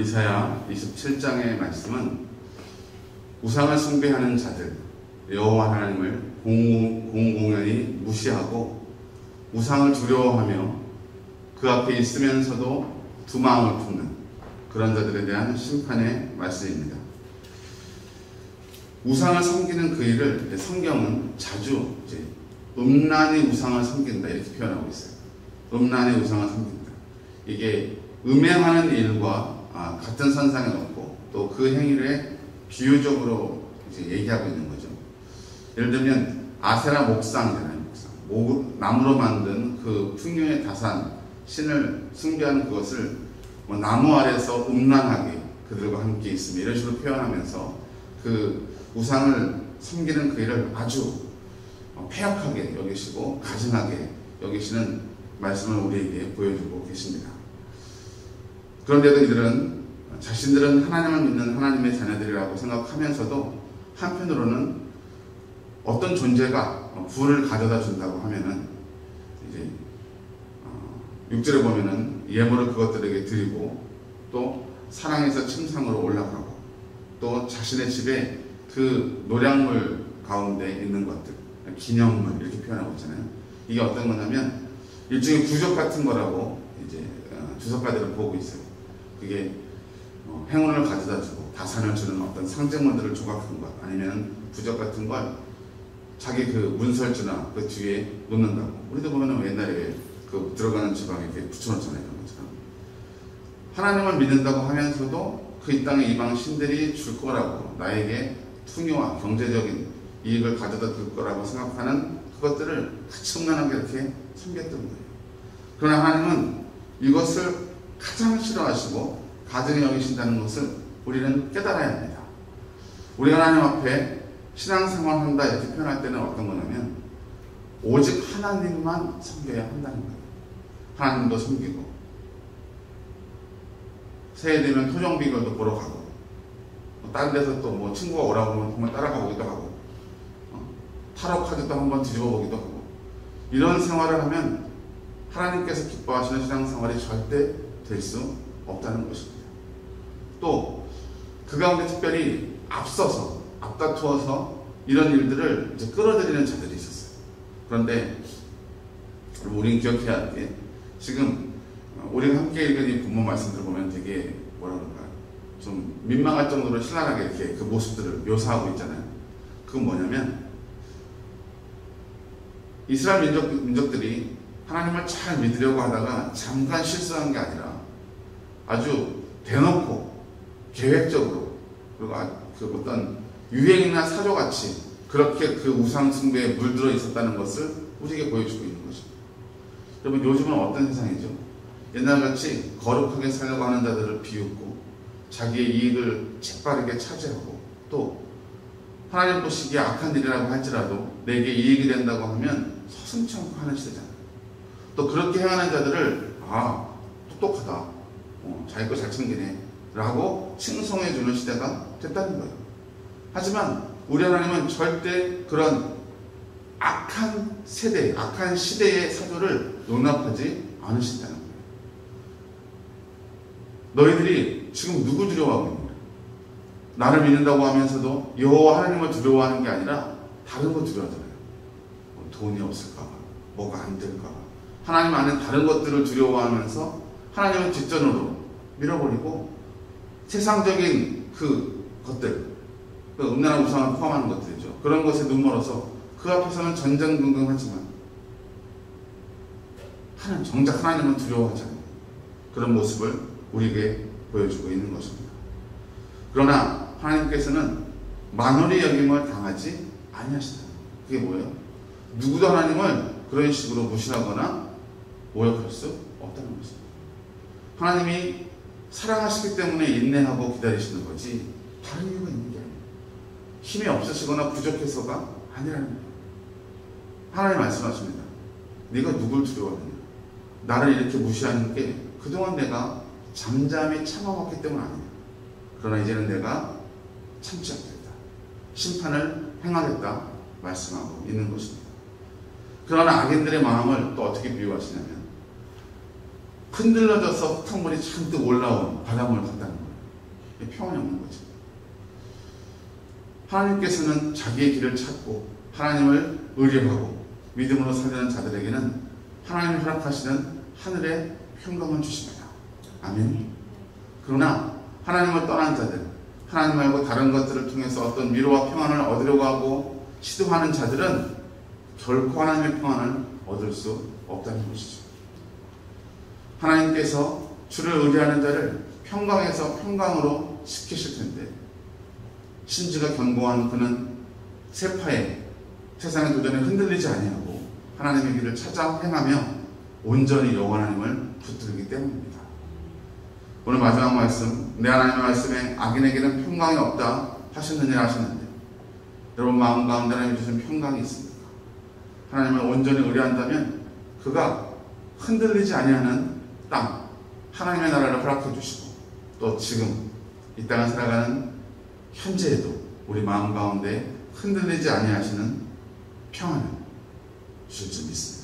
이사야 27장의 말씀은 우상을 숭배하는 자들, 여호와 하나님을 공공연히 무시하고 우상을 두려워하며 그 앞에 있으면서도 두 마음을 품는 그런 자들에 대한 심판의 말씀입니다. 우상을 섬기는 그 일을 성경은 자주 음란히 우상을 섬긴다 이렇게 표현하고 있어요. 음란히 우상을 섬긴다. 이게 음행하는 일과 같은 선상에 놓고 또 그 행위를 비유적으로 얘기하고 있는 거죠. 예를 들면 아세라 목상이잖아요. 나무로 만든 그 풍요의 다산 신을 숭배하는 그것을 나무 아래서 음란하게 그들과 함께 있으며 이런 식으로 표현하면서 그 우상을 섬기는 그 일을 아주 폐역하게 여기시고 가증하게 여기시는 말씀을 우리에게 보여주고 계십니다. 그런데도 이들은 자신들은 하나님을 믿는 하나님의 자녀들이라고 생각하면서도 한편으로는 어떤 존재가 부를 가져다 준다고 하면은 이제 6절에 보면은 예물을 그것들에게 드리고 또 사랑에서 침상으로 올라가고 또 자신의 집에 그 노량물 가운데 있는 것들 기념물 이렇게 표현하고 있잖아요. 이게 어떤 거냐면 일종의 부적 같은 거라고 이제 주석가들은 보고 있어요. 그게 행운을 가져다 주고 다산을 주는 어떤 상징물들을 조각한 것 아니면 부적 같은 걸 자기 그 문설주나 그 뒤에 놓는다고. 우리도 보면 옛날에 그 들어가는 주방에 이렇게 붙여놓잖아요. 그런 것처럼. 하나님을 믿는다고 하면서도 그 이 땅의 이방 신들이 줄 거라고 나에게 풍요와 경제적인 이익을 가져다 줄 거라고 생각하는 그것들을 같이 음란하게 이렇게 섬겼던 거예요. 그러나 하나님은 이것을 가장 싫어하시고 가증히 여기신다는 것을 우리는 깨달아야 합니다. 우리가 하나님 앞에 신앙생활 한다 이렇게 표현할 때는 어떤 거냐면 오직 하나님만 섬겨야 한다는 거예요. 하나님도 섬기고 새해 되면 토종 비결도 보러 가고 다른 데서 또 뭐 친구가 오라고 하면 한번 따라가 보기도 하고 타로 카드도 한번 뒤집어 보기도 하고 이런 생활을 하면 하나님께서 기뻐하시는 신앙생활이 절대 될 수 없다는 것입니다. 또 그 가운데 특별히 앞다투어서 이런 일들을 이제 끌어들이는 자들이 있었어요. 그런데 우리는 기억해야 할 게 지금 우리가 함께 읽은 이 본문 말씀들을 보면 되게 뭐라 그럴까 좀 민망할 정도로 신랄하게 이렇게 그 모습들을 묘사하고 있잖아요. 그건 뭐냐면 이스라엘 민족들이 하나님을 잘 믿으려고 하다가 잠깐 실수한 게 아니라 아주 대놓고 계획적으로 그리고 그 어떤 유행이나 사조같이 그렇게 그 우상 숭배에 물들어 있었다는 것을 우리에게 보여주고 있는 것입니다. 여러분 요즘은 어떤 세상이죠? 옛날같이 거룩하게 살려고 하는 자들을 비웃고 자기의 이익을 재빠르게 차지하고 또 하나님 보시기에 악한 일이라고 할지라도 내게 이익이 된다고 하면 서슴지 않고 하는 시대잖아요. 또 그렇게 행하는 자들을 똑똑하다, 자기 거 잘 챙기네 라고 칭송해 주는 시대가 됐다는 거예요. 하지만 우리 하나님은 절대 그런 악한 세대, 악한 시대의 사조를 용납하지 않으신다는 거예요. 너희들이 지금 누구 두려워하고 있느냐? 나를 믿는다고 하면서도 여호와 하나님을 두려워하는 게 아니라 다른 거 두려워하잖아요. 돈이 없을까봐, 뭐가 안 될까봐. 하나님 안에 다른 것들을 두려워하면서 하나님을 뒷전으로 밀어버리고 세상적인 그 것들, 그 음란한 우상을 포함하는 것들이죠. 그런 것에 눈멀어서 그 앞에서는 전전긍긍하지만 정작 하나님은 두려워하지 않는 그런 모습을 우리에게 보여주고 있는 것입니다. 그러나 하나님께서는 만홀히 여김을 당하지 아니하신다. 그게 뭐예요? 누구도 하나님을 그런 식으로 무시하거나 모욕할 수 없다는 것입니다. 하나님이 사랑하시기 때문에 인내하고 기다리시는 거지 다른 이유가 있는 게 아니에요. 힘이 없으시거나 부족해서가 아니라는 거예요. 하나님 말씀하십니다. 네가 누굴 두려워하느냐? 나를 이렇게 무시하는 게 그동안 내가 잠잠히 참아왔기 때문 아니냐. 그러나 이제는 내가 참지 않겠다. 심판을 행하겠다 말씀하고 있는 것입니다. 그러나 악인들의 마음을 또 어떻게 비유하시냐면 흔들러져서 흙탕물이 잔뜩 올라온 바닷물 같다는 거예요. 평안이 없는 거죠. 하나님께서는 자기의 길을 찾고 하나님을 의뢰하고 믿음으로 살려는 자들에게는 하나님이 허락하시는 하늘의 평강을 주십니다. 아멘. 그러나 하나님을 떠난 자들, 하나님 말고 다른 것들을 통해서 어떤 위로와 평안을 얻으려고 하고 시도하는 자들은 결코 하나님의 평안을 얻을 수 없다는 것이죠. 하나님께서 주를 의뢰하는 자를 평강에서 평강으로 시키실 텐데 신지가 견고한 그는 세파에 세상의 도전에 흔들리지 아니하고 하나님의 길을 찾아 행하며 온전히 여호와 하나님을 붙들기 때문입니다. 오늘 마지막 말씀, 내 하나님의 말씀에 악인에게는 평강이 없다 하셨느냐 하시는데 여러분 마음 가운데 하나님이 주신 평강이 있습니까? 하나님을 온전히 의뢰한다면 그가 흔들리지 아니하는 땅, 하나님의 나라를 허락해 주시고 또 지금 이 땅을 살아가는 현재에도 우리 마음 가운데 흔들리지 아니하시는 평안을 주실 줄 믿습니다.